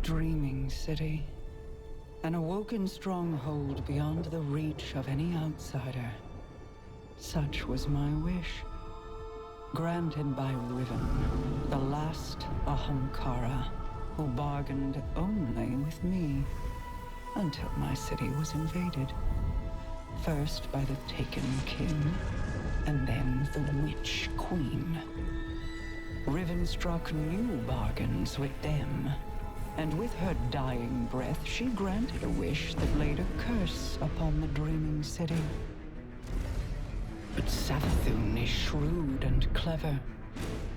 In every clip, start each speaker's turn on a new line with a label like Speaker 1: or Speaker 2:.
Speaker 1: dreaming city. An awoken stronghold beyond the reach of any outsider. Such was my wish. Granted by Riven, the last Ahamkara, who bargained only with me, until my city was invaded. First by the Taken King, and then the Witch Queen. Riven struck new bargains with them, and with her dying breath she granted a wish that laid a curse upon the dreaming city. But Savathun is shrewd and clever.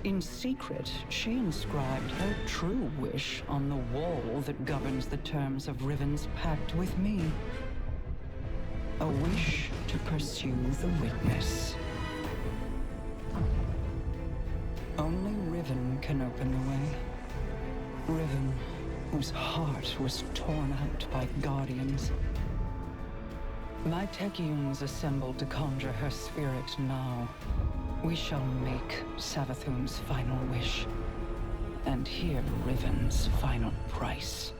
Speaker 1: In secret, she inscribed her true wish on the wall that governs the terms of Riven's pact with me. A wish to pursue the witness. Only Riven can open the way. Riven, whose heart was torn out by guardians. My Techeuns assembled to conjure her spirit now. We shall make Savathun's final wish, and hear Riven's final price.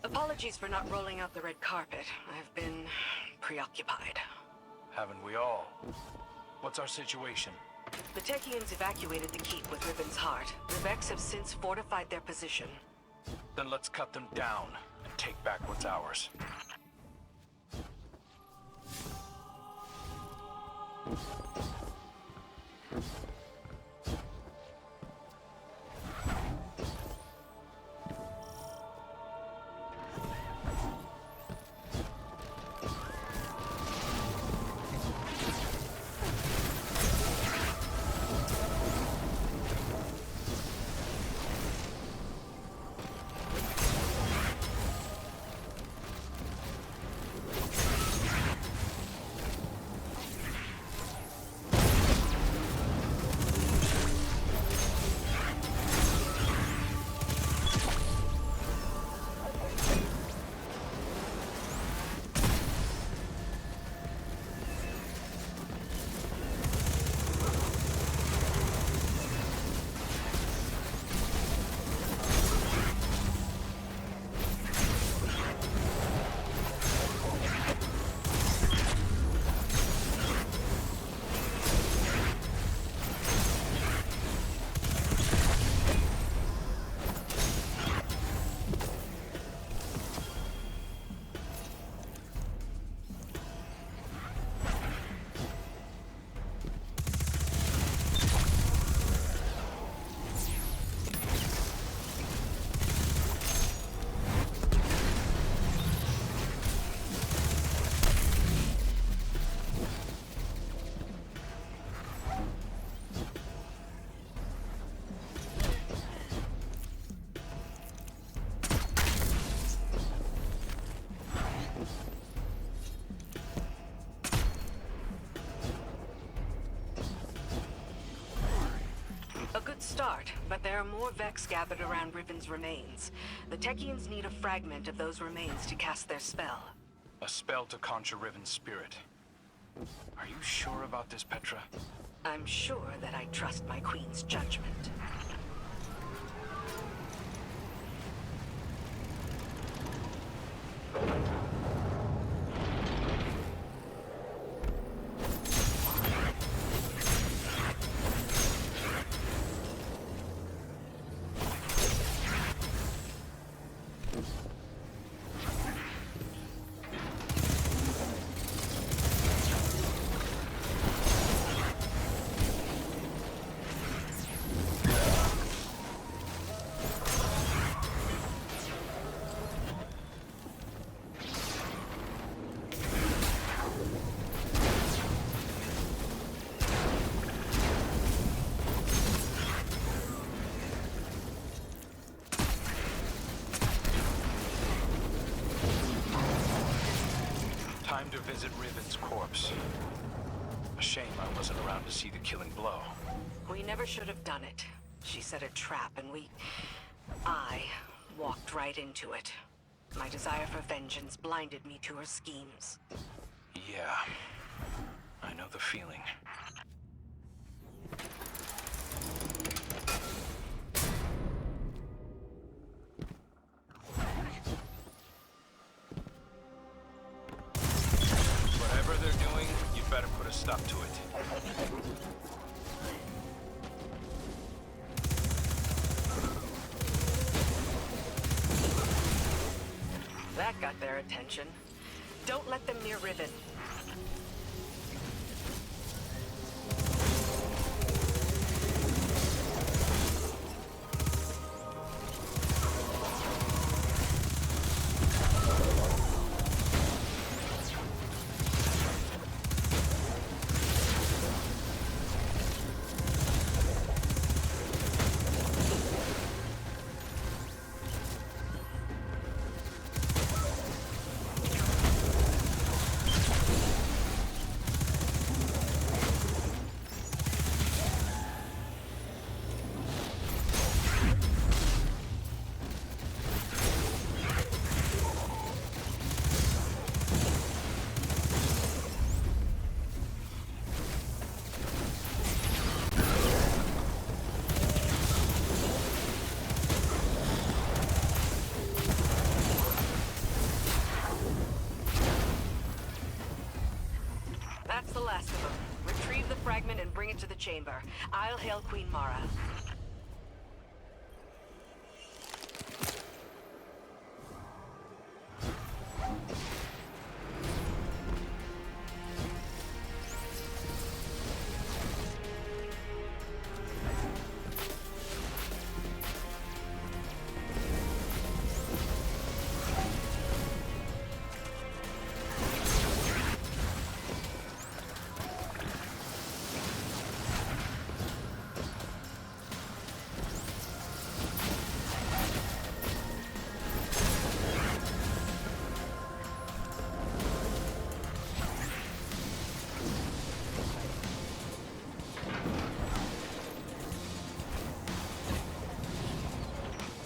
Speaker 2: Apologies for not rolling out the red carpet. I've been preoccupied.
Speaker 3: Haven't we all? What's our situation?
Speaker 2: The Techeuns evacuated the keep with Riven's heart. The Vex have since fortified their position.
Speaker 3: Then let's cut them down and take back what's ours.
Speaker 2: A good start, but there are more Vex gathered around Riven's remains. The Techeuns need a fragment of those remains to cast their spell.
Speaker 3: A spell to conjure Riven's spirit. Are you sure about this, Petra?
Speaker 2: I'm sure that I trust my queen's judgment.
Speaker 3: Time to visit Riven's corpse. A shame I wasn't around to see the killing blow.
Speaker 2: We never should have done it. She set a trap and I walked right into it. My desire for vengeance blinded me to her schemes.
Speaker 3: Yeah, I know the feeling. stop to it.
Speaker 2: That got their attention. Don't let them near Riven. That's the last of them. Retrieve the fragment and bring it to the chamber. I'll hail Queen Mara.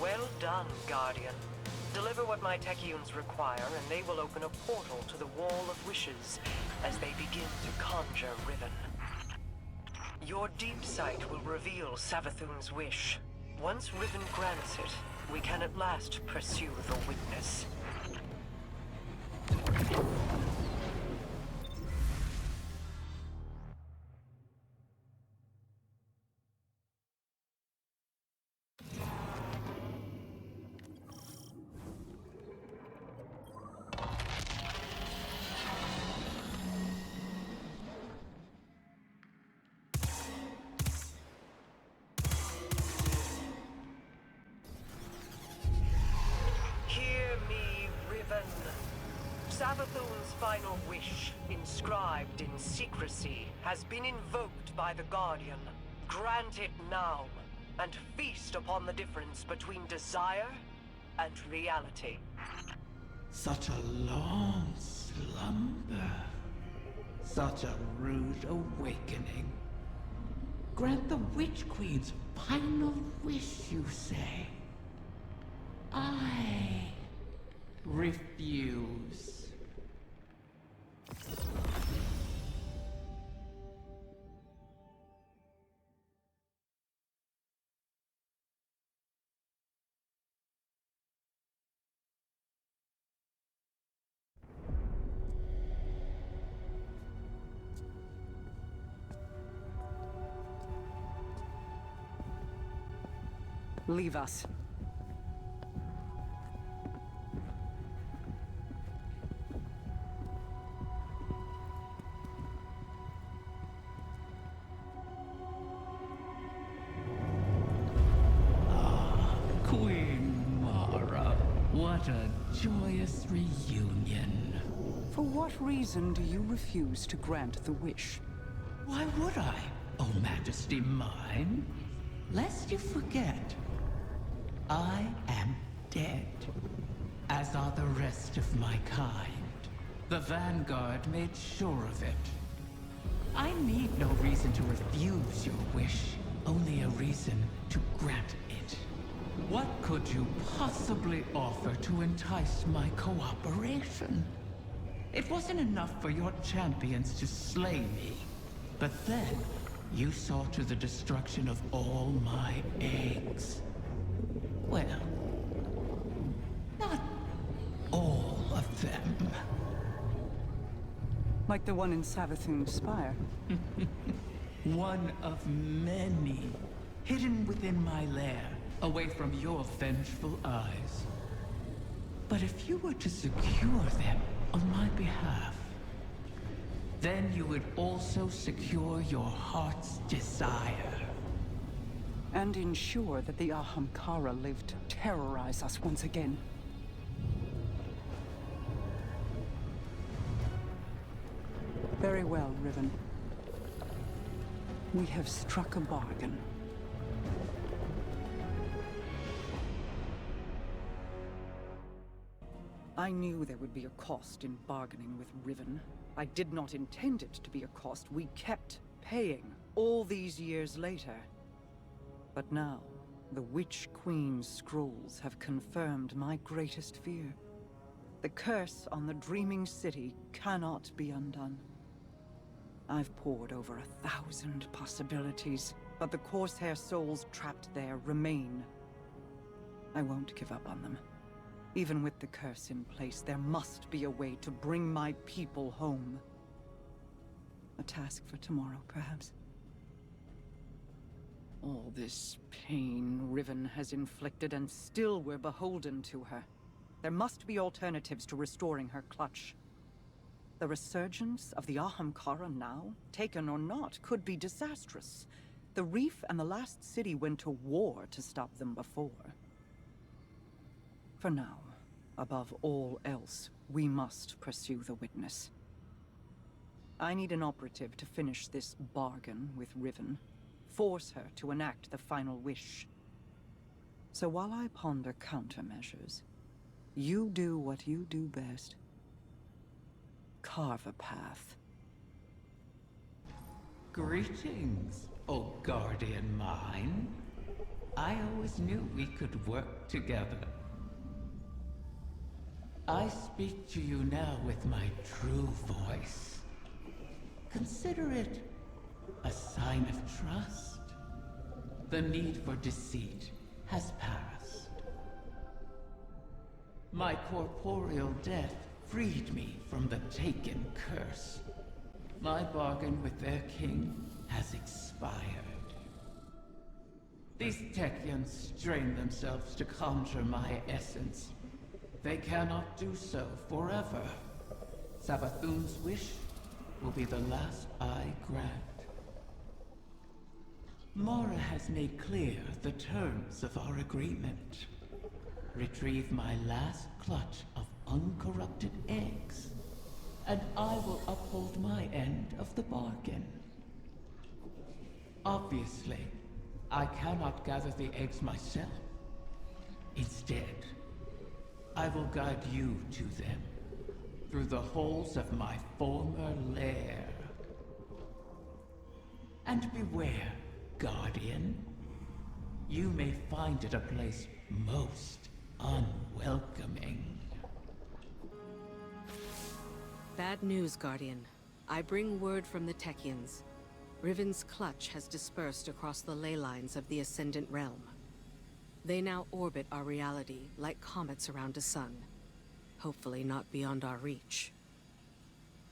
Speaker 2: Well done, Guardian. Deliver what my Techeuns require, and they will open a portal to the Wall of Wishes as they begin to conjure Riven. Your deep sight will reveal Savathun's wish. Once Riven grants it, we can at last pursue the witness. Savathun's final wish, inscribed in secrecy, has been invoked by the Guardian. Grant it now, and feast upon the difference between desire and reality.
Speaker 4: Such a long slumber. Such a rude awakening. Grant the Witch Queen's final wish, you say? I refuse.
Speaker 1: Leave us.
Speaker 4: Queen Mara, what a joyous reunion.
Speaker 1: For what reason do you refuse to grant the wish?
Speaker 4: Why would I, oh Majesty mine? Lest you forget, I am dead, as are the rest of my kind. The Vanguard made sure of it. I need no reason to refuse your wish, only a reason to grant it. What could you possibly offer to entice my cooperation? It wasn't enough for your champions to slay me, but then you saw to the destruction of all my eggs. Well, not all of them.
Speaker 1: Like the one in Savathun's spire.
Speaker 4: One of many, hidden within my lair, away from your vengeful eyes. But if you were to secure them on my behalf, then you would also secure your heart's desire.
Speaker 1: And ensure that the Ahamkara live to terrorize us once again. Very well, Riven. We have struck a bargain. I knew there would be a cost in bargaining with Riven. I did not intend it to be a cost we kept paying all these years later. But now, the Witch Queen's scrolls have confirmed my greatest fear. The curse on the Dreaming City cannot be undone. I've pored over 1,000 possibilities, but the Corsair souls trapped there remain. I won't give up on them. Even with the curse in place, there must be a way to bring my people home. A task for tomorrow, perhaps. All this pain Riven has inflicted, and still we're beholden to her. There must be alternatives to restoring her clutch. The resurgence of the Ahamkara now, taken or not, could be disastrous. The Reef and the last city went to war to stop them before. For now, above all else, we must pursue the witness. I need an operative to finish this bargain with Riven. Force her to enact the final wish. So while I ponder countermeasures, you do what you do best. Carve a path.
Speaker 4: Greetings, O guardian mine. I always knew we could work together. I speak to you now with my true voice. Consider it a sign of trust. The need for deceit has passed. My corporeal death freed me from the Taken curse. My bargain with their king has expired. These Technians strain themselves to conjure my essence. They cannot do so forever. Savathun's wish will be the last I grant. Mara has made clear the terms of our agreement. Retrieve my last clutch of uncorrupted eggs, and I will uphold my end of the bargain. Obviously, I cannot gather the eggs myself. Instead, I will guide you to them, through the holes of my former lair. And beware, Guardian. You may find it a place most unwelcoming.
Speaker 5: Bad news, Guardian. I bring word from the Technians. Riven's clutch has dispersed across the ley lines of the Ascendant Realm. They now orbit our reality like comets around a sun. Hopefully not beyond our reach.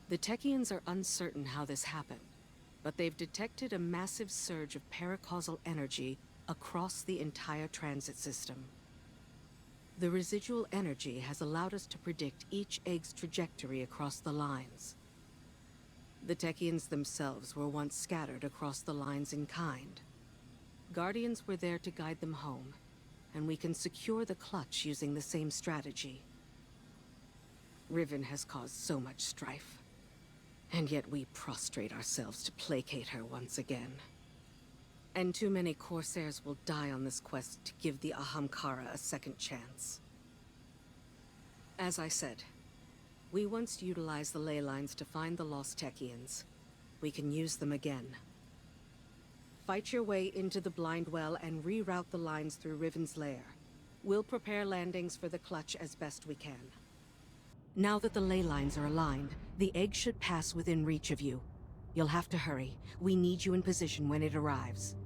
Speaker 5: The Technians are uncertain how this happened, but they've detected a massive surge of paracausal energy across the entire transit system. The residual energy has allowed us to predict each egg's trajectory across the lines. The Technians themselves were once scattered across the lines in kind. Guardians were there to guide them home, and we can secure the clutch using the same strategy. Riven has caused so much strife, and yet we prostrate ourselves to placate her once again. And too many Corsairs will die on this quest to give the Ahamkara a second chance. As I said, we once utilized the ley lines to find the lost Technians. We can use them again. Fight your way into the Blind Well and reroute the lines through Riven's lair. We'll prepare landings for the clutch as best we can. Now that the ley lines are aligned, the egg should pass within reach of you. You'll have to hurry. We need you in position when it arrives.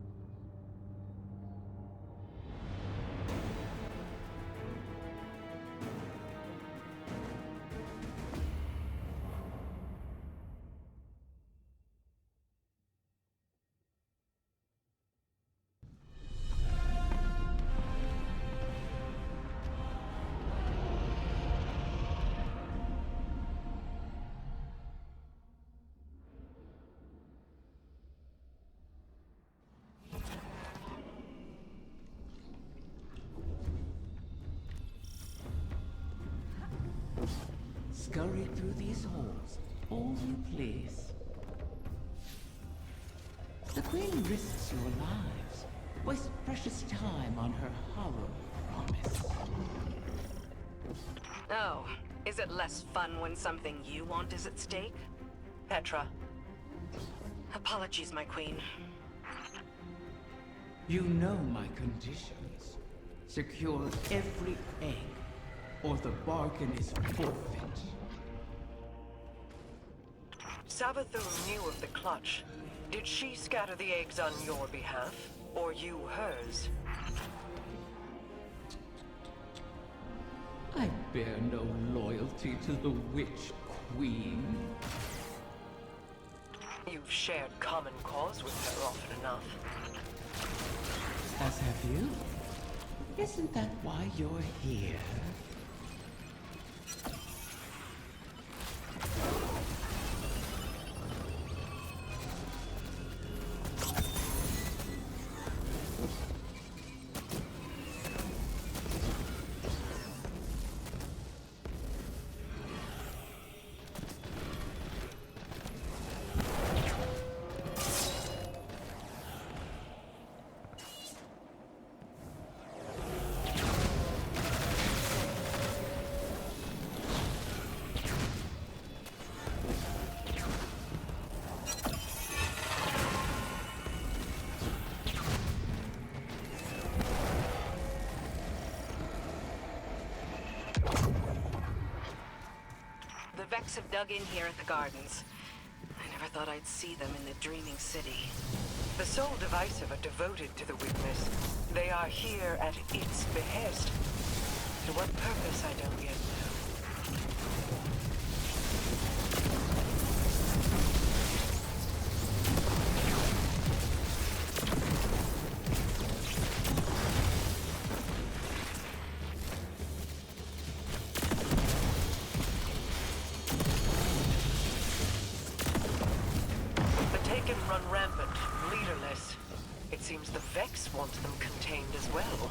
Speaker 4: scurry through these halls, all you please. The Queen risks your lives, wastes precious time on her hollow promise.
Speaker 5: Oh, is it less fun when something you want is at stake?
Speaker 2: Petra.
Speaker 5: Apologies, my queen.
Speaker 4: You know my conditions. Secure every egg, or the bargain is forfeit.
Speaker 2: Savathun knew of the clutch. Did she scatter the eggs on your behalf, or you hers?
Speaker 4: I bear no loyalty to the Witch Queen.
Speaker 2: You've shared common cause with her often enough.
Speaker 4: As have you. Isn't that why you're here?
Speaker 5: The Vex have dug in here at the gardens. I never thought I'd see them in the Dreaming City.
Speaker 2: The Soul Divisive are devoted to the Witness. They are here at its behest. To what purpose, I don't yet know. Run rampant, leaderless. It seems the Vex want them contained as well.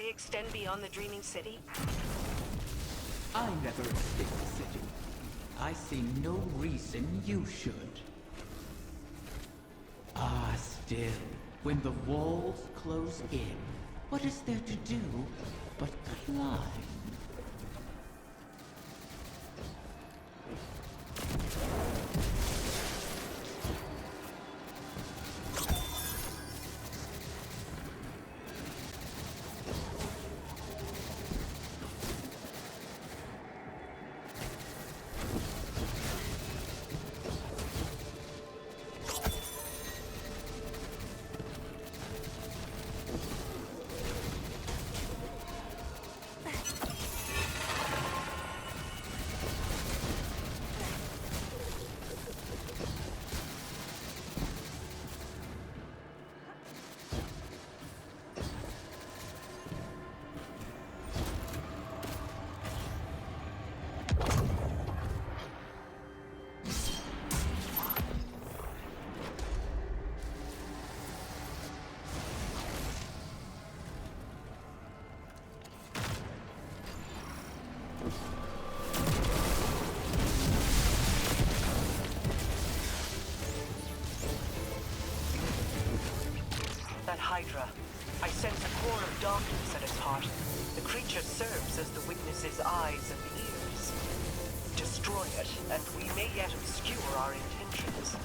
Speaker 5: Extend beyond the Dreaming City?
Speaker 4: I never escaped the city. I see no reason you should. Ah, still, when the walls close in, what is there to do but climb?
Speaker 2: that Hydra. I sense a core of darkness at its heart. The creature serves as the witness's eyes and ears. Destroy it, and we may yet obscure our intentions.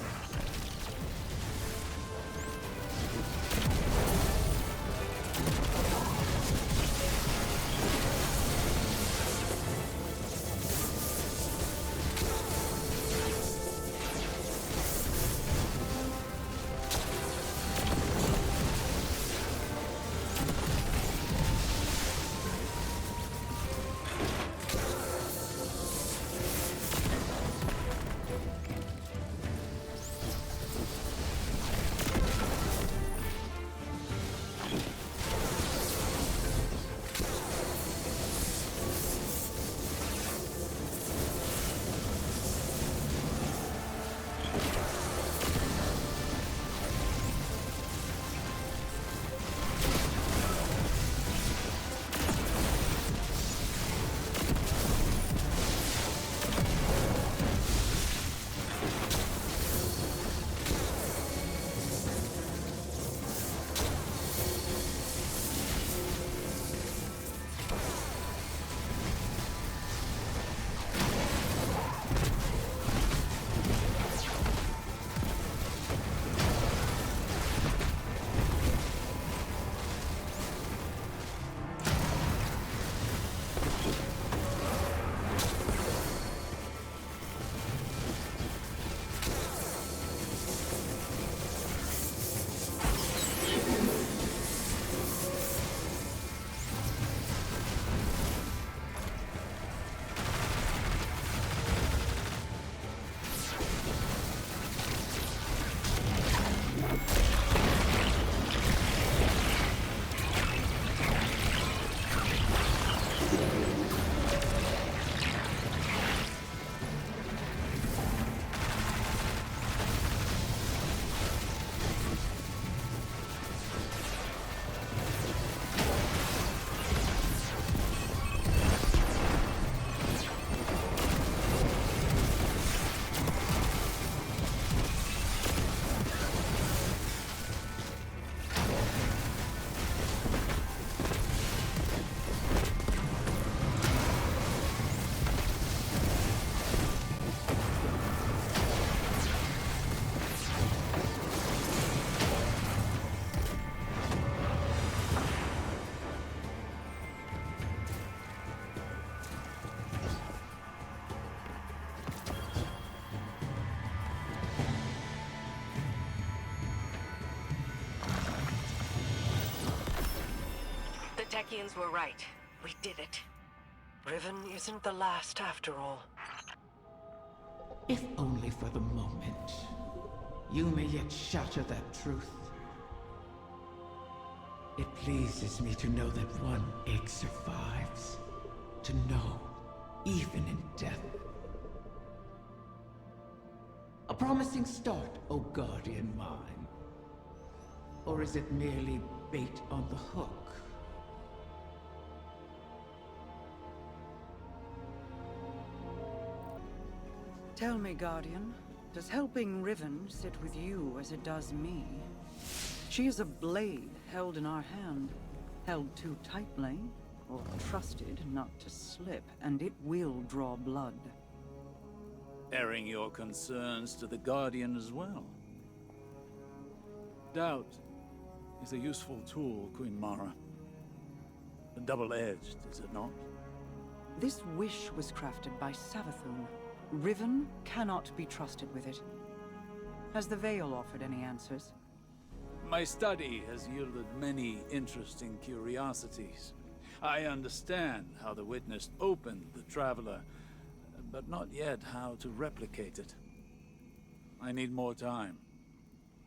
Speaker 2: The Techians were right. We did it. Riven isn't the last after all.
Speaker 4: If only for the moment, you may yet shatter that truth. It pleases me to know that one egg survives. To know, even in death. A promising start, O guardian mine. Or is it merely bait on the hook?
Speaker 1: Tell me, Guardian, does helping Riven sit with you as it does me? She is a blade held in our hand, held too tightly, or trusted not to slip, and it will draw blood.
Speaker 6: Airing your concerns to the Guardian as well. Doubt is a useful tool, Queen Mara. Double-edged, is it not?
Speaker 1: This wish was crafted by Savathun. Riven cannot be trusted with it. Has the Veil offered any answers?
Speaker 6: My study has yielded many interesting curiosities. I understand how the Witness opened the Traveler, but not yet how to replicate it. I need more time.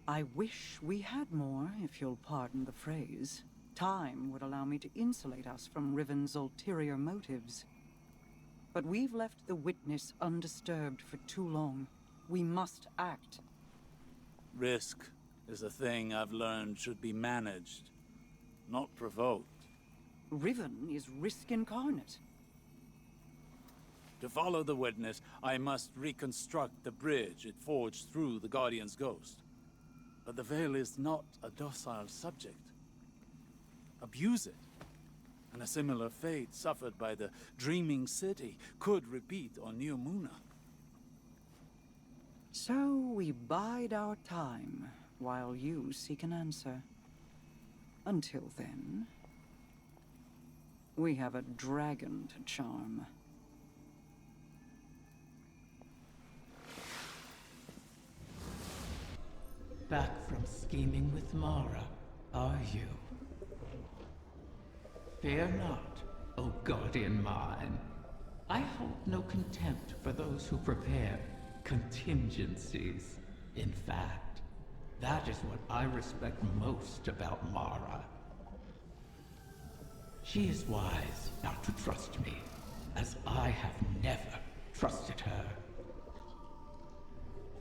Speaker 1: I wish we had more, if you'll pardon the phrase. Time would allow me to insulate us from Riven's ulterior motives. But we've left the Witness undisturbed for too long. We must act.
Speaker 6: Risk is a thing I've learned should be managed, not provoked.
Speaker 1: Riven is risk incarnate.
Speaker 6: To follow the Witness, I must reconstruct the bridge it forged through the Guardian's ghost. But the veil is not a docile subject. Abuse it, and a similar fate suffered by the Dreaming City could repeat on New Muna.
Speaker 1: So we bide our time while you seek an answer. Until then, we have a dragon to charm.
Speaker 4: Back from scheming with Mara, are you? Fear not, O guardian mine. I hold no contempt for those who prepare contingencies. In fact, that is what I respect most about Mara. She is wise not to trust me, as I have never trusted her.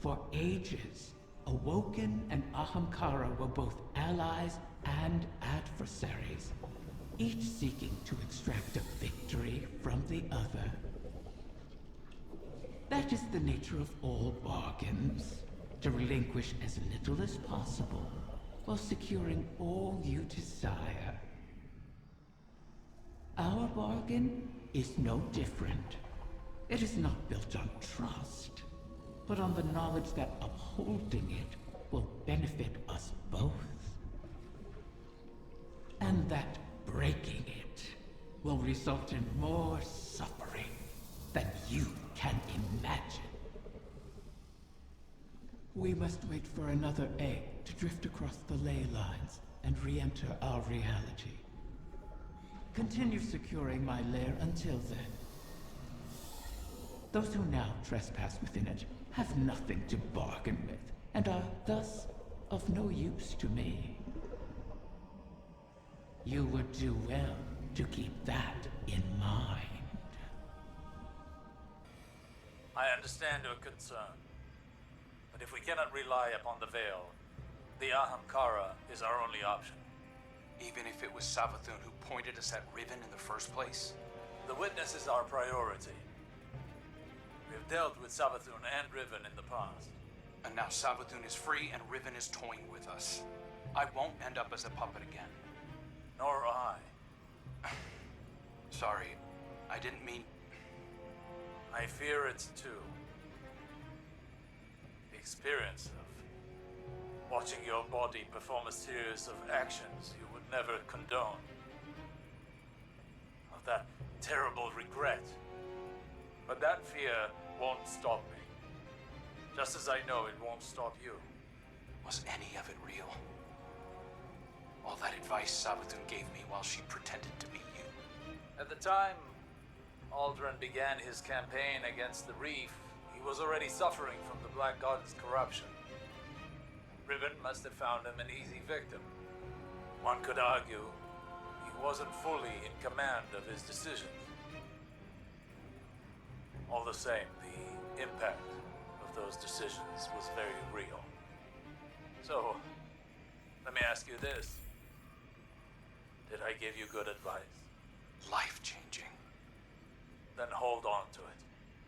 Speaker 4: For ages, Awoken and Ahamkara were both allies and adversaries, each seeking to extract a victory from the other. That is the nature of all bargains, to relinquish as little as possible, while securing all you desire. Our bargain is no different. It is not built on trust, but on the knowledge that upholding it will benefit us both. And that breaking it will result in more suffering than you can imagine. We must wait for another egg to drift across the ley lines and re-enter our reality. Continue securing my lair until then. Those who now trespass within it have nothing to bargain with, and are thus of no use to me. You would do well to keep that in mind.
Speaker 6: I understand your concern, but if we cannot rely upon the veil, the Ahamkara is our only option.
Speaker 3: Even if it was Savathun who pointed us at Riven in the first place?
Speaker 6: The witness is our priority. We have dealt with Savathun and Riven in the past.
Speaker 3: And now Savathun is free and Riven is toying with us. I won't end up as a puppet again.
Speaker 6: Nor I.
Speaker 3: Sorry, I didn't mean...
Speaker 6: I fear it too. The experience of watching your body perform a series of actions you would never condone. Of that terrible regret. But that fear won't stop me. Just as I know it won't stop you.
Speaker 3: Was any of it real? All that advice Savathun gave me while she pretended to be you.
Speaker 6: At the time Aldrin began his campaign against the Reef, he was already suffering from the Black God's corruption. Riven must have found him an easy victim. One could argue he wasn't fully in command of his decisions. All the same, the impact of those decisions was very real. So, let me ask you this. Did I give you good advice?
Speaker 3: Life-changing.
Speaker 6: Then hold on to it.